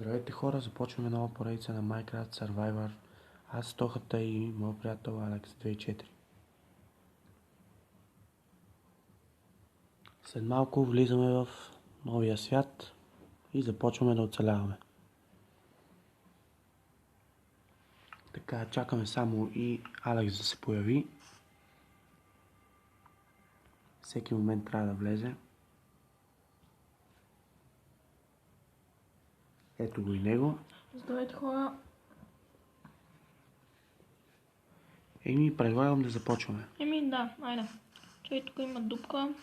Здравейте хора, започваме нова поредица на Minecraft Survivor. Аз, Тохата и моят приятел Алекс 24. След малко влизаме в новия свят и започваме да оцеляваме. Така, чакаме само и Алекс да се появи. Всеки момент трябва да влезе. Ето го и него. Здравейте хора. Предлагам да започваме. Да, айде. Чай, тук има дупка.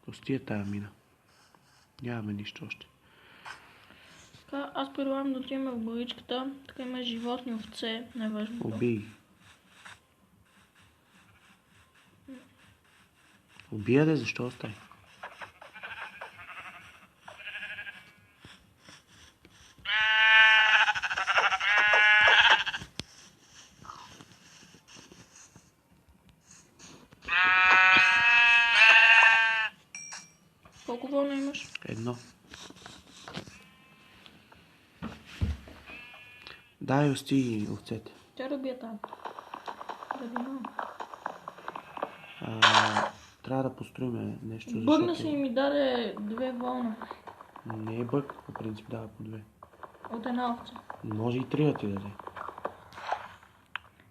Пустия тая мина. Нямаме нищо още. Така, аз предлагам да отидем в горичката. Тук има животни, овце, неважно. Убий. Убия де, защо остай? Колко вълна имаш? Едно. Дай ости овцете. Тя да бие там. Трябва да построим нещо, защото... Бъгна се и ми даде 2 вълна. Не е бъг, по принцип дава по 2. От една овца. Може и 3 да ти даде.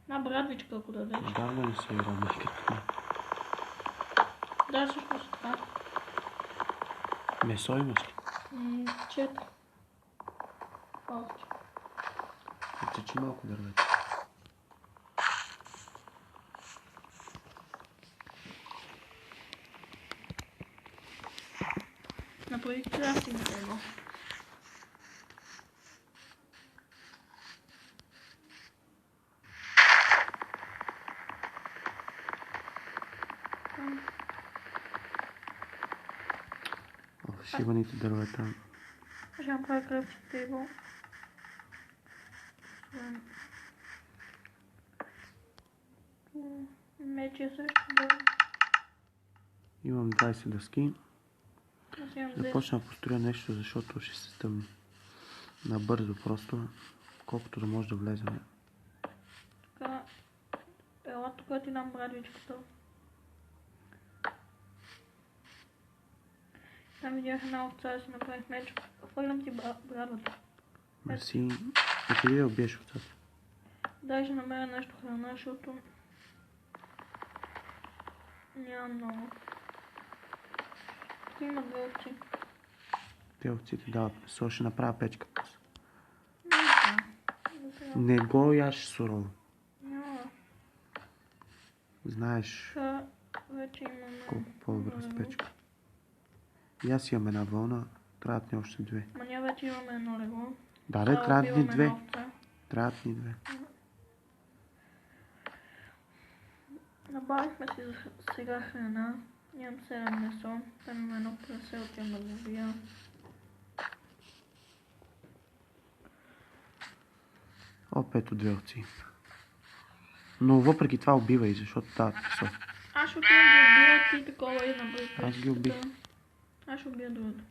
Една брадвичка, ако дадеш. Давно не се играм майката. Да, всъщност така. Месо имаш ли? 4. Овче. Отсечи малко дървета. Направи крафтинг его. Шибаните дървета. Ще направя крафтинг тейбъл. Мече също да. Имам 20 дъски. Ще Започна да построя нещо, защото ще се стъмни. Набързо просто, колкото да може да влезем. Така, ела тук ти дам брадвичката. Там видях една овца да си направих меч. Хвърлям ти брадвата. Мерси. Отиди да убиеш овцата. Дай ще намеря нещо храна, защото няма много. Тук има 2 овци. Те овците дават месо, ще направя печка. Не Не го яш сурово. няма. Знаеш Вече имаме... колко по-добра с печка. И аз имам една вълна, трябват ни още 2. Ма ние вече имаме едно легло. Да, трябват ни 2. Трябват ни 2. Набавихме си за сега храна. Имам 7 месо. Там има едно прасе, отивам да го убия. Ето 2 овци. Но въпреки това убивай, защото дават месо. Аз ще отивам да убия ти такова и набавих. Аз ги убих. Аз ще убия другото.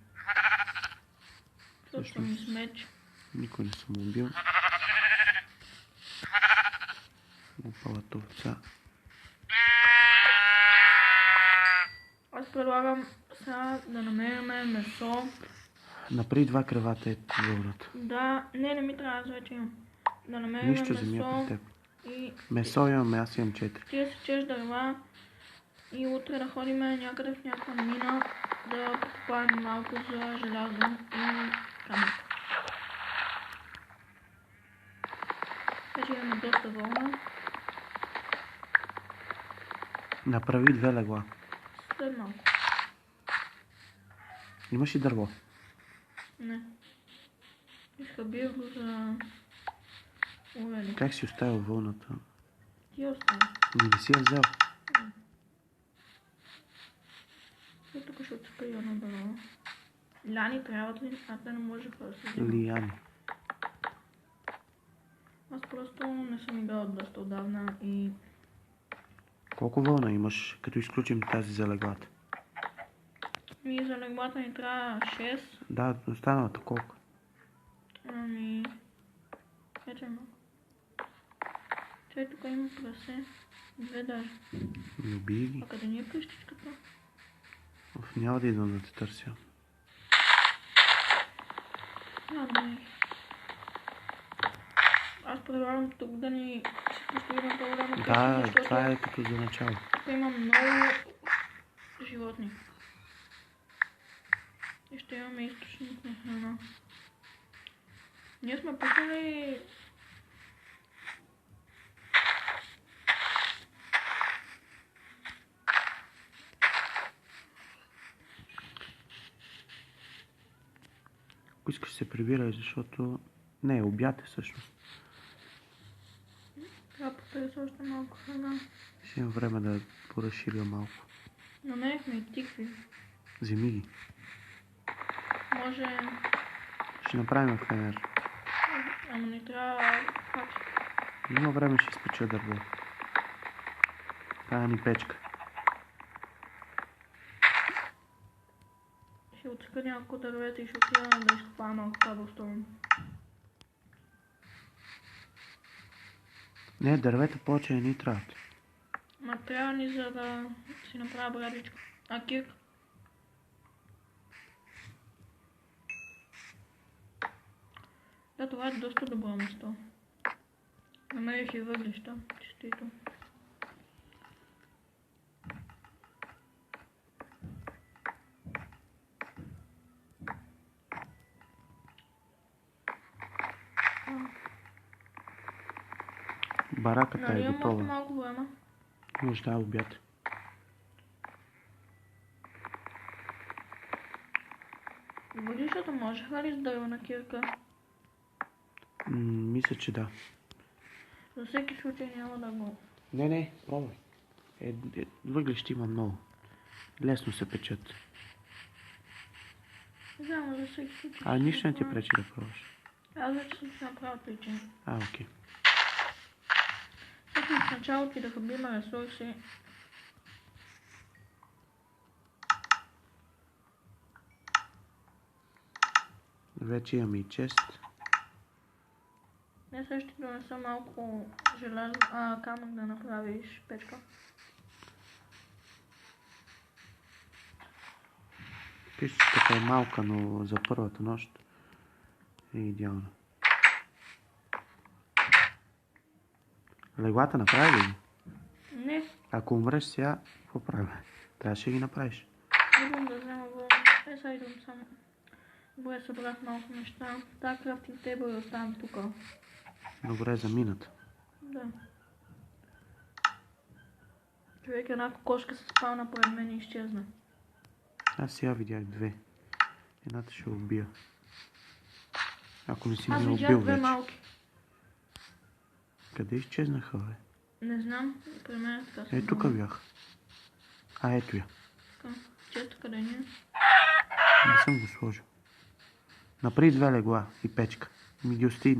Защото съм ми с меч. Никой не съм убил. Глупавата овца. Аз предлагам сега да намерим месо. Направи 2 кревата, ето вълната. Да, не ми трябва, аз вече имам. Да намерим Нищо земя месо. при теб. И Месо имаме, аз имам 4. ти да си чеш дърва. И утре да ходим някъде в някаква мина да покупаем малко за желязо и камък. Вече имаме доста вълна. Направи 2 легла. След малко. Имаш ли дърво? Не. Изхабих го за урели. Как си оставил вълната? Ти остави. Не си я взел. И тук ще отспа и едно дърво. Ляни трябват ли? А те не можеха да се вземат. Лияни. Аз просто не съм играл доста отдавна и... Колко вълна имаш, като изключим тази за леглата? За леглата ни трябва 6. Да, останалата колко? Ами... Ето едно. Чай, тук има прасе. Две даже. Не убий ги. А къде ни е къщичката? Няма да идвам да те търся. Не. Аз предлагам тук да ни си построим по-голяма къща, Да, защото това е като за начало. тук има много животни. И ще имаме източник на храна. Ние сме пуснали... Ако искаш се прибирай, защото... Не, обяд е всъщност. Трябва да потърся още малко храна. Ще имам време да поразширя малко. Намерихме и тикви. Вземи ги. Може... Ще направим фенер. Ама не трябва факт. Има време, ще изпеча дърво. Тая ни печка. Ще отсека няколко дървета и ще отидем да изкопаем малко кабелстоун. Не, дървета повече не ни трябват. Ма трябва ни за да си направя брадичка. А кирк? Да, това е доста добро место. Намерих и въглища, честито. Бараката Нали е имам още готова. малко време? Може да е обяд. Въглищата можеха ли с дървена кирка? Мисля, че да. За всеки случай няма да го... Не, пробвай. Въглища има много. Лесно се печат. Не знам, за всеки случай... А нищо не ти пречи да пробваш. Аз вече съм си направил причин. Окей. Всъщност в началото да хабим ресурси. Вече имаме и чест. Не също ще донеса малко желязо, камък да направиш печка. Къщичката е малка, но за първата нощ е идеална. Леглата направи ли ги? Не, Ако умреш сега, какво правим? Трябваше да ги направиш. идвам да взема вълна. Сега идвам само. Добре, събрах малко неща. Та крафтинг тейбъл да оставям тук. Добре, за мината. Да. Човек, една кокошка се спална пред мен и изчезна. Аз сега видях две. Едната ще убия. Ако не си Аз ме видях убил две вече. малки. Къде изчезнаха, бе? Не знам, при мен така са. Тук бях. Ето я. Често къде ни е? Не съм го сложил. Направи две легла и печка. Ми ги остави.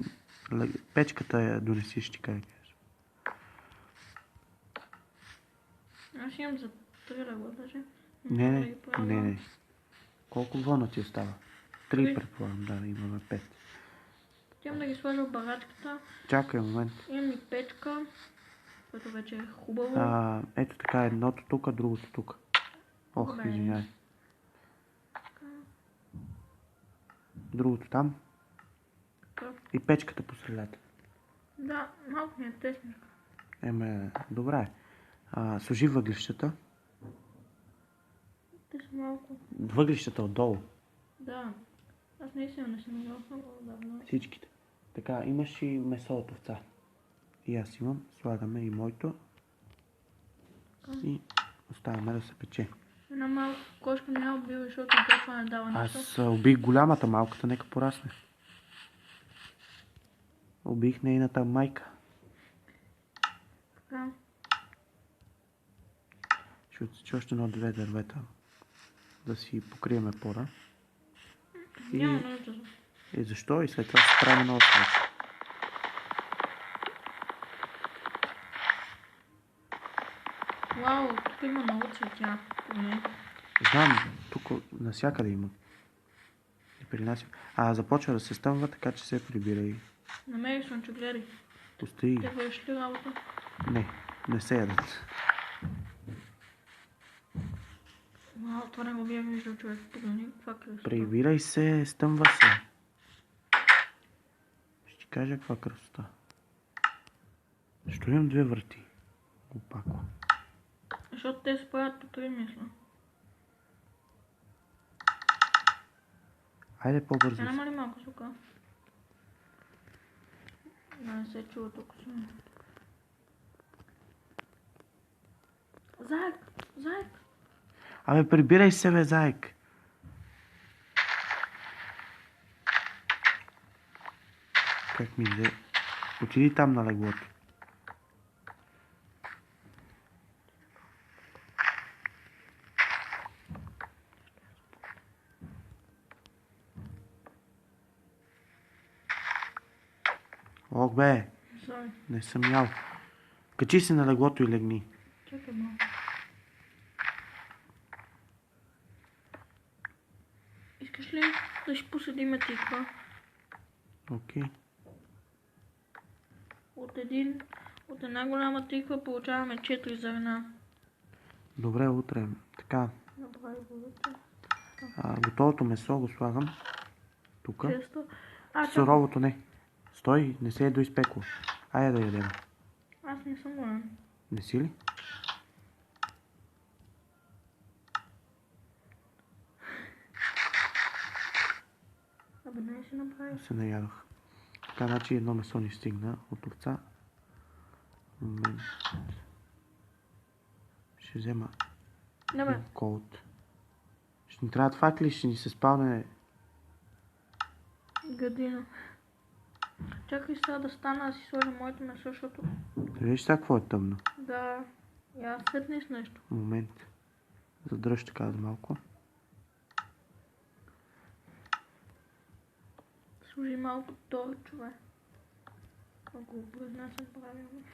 Печката я донеси, ще ти кажа. Аз имам за 3 легла даже. Не. Колко вълна ти остава? 3 Три. предполагам, да, имаме 5. Отивам да ги сложа в барачката. Чакай момент. Имам и печка, което вече е хубаво. Ето така, едното тук, другото тук. Ох, Добре. извиняй. Другото там. Така. И печката по средата. Да, малко ми е тесно. Добре. Сложи въглищата. Те са малко. Въглищата отдолу. Да. Аз наистина не съм играл много давно. Всичките. Така, имаш и месо от овца. И аз имам. Слагаме и моето. И оставяме да се пече. Една малка кошка не я убива, защото и това не дава нещо. Аз убих голямата, малката нека порасне. Убих нейната майка. Така. Ще отсече още едно-две дървета. Да си покриеме пора. Няма нужда. Защо? И след това ще правим ново смет. Вау, тук има много цветя. Поне. Знам, тук насякъде има. И при нас. Започва да се стъмва, така че се прибирай. Намери слънчогледи. Пусти. Те върши ли работа? Не се ядат. Вау, това не го бях виждал, човек. Погледни, каква красота. Прибирай се, стъмва се. Ще ти кажа каква красота. Защо имам 2 врати? Опако. Защото те се правят по 3, мисля. Айде по-бързо. Няма ли малко сука? Не се чува тук. Заек! Заек! Прибирай се, бе, заек. Как ми взе? Отиди там на леглото. Ох, бе, Сори. не съм ял. Качи се на леглото и легни. Чакай малко. Искаш ли да ще посадиме тиква? Окей. От една голяма тиква получаваме 4 зърна. Добре, утре. Така, Направи водата. готовото месо го слагам. Тук. Често. Суровото не. Стой, не се е доизпекло. Айде да ядем. Аз не съм голям. Не си ли? Абе, не си направи. Се наядох. Така, значи едно месо ни стигна от овца. Момент. Ще взема Не бе, колт. Ще ни трябват факли, ще ни се спалне. гадина. Чакай сега да стана да си сложа моето месо, защото... Виж сега какво е тъмно. Да, я светни с нещо. Момент. Задръж така за малко. Служи малко тор, човек. Ако го произнасям правилно.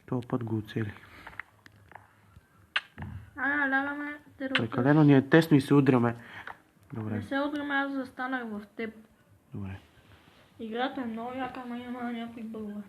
Този път го оцели. Лягаме те да Прекалено ни е тесно и се удряме. Добре. Не се удряме, аз застанах в теб. Добре. Играта е много яка, ама има някои бъгове.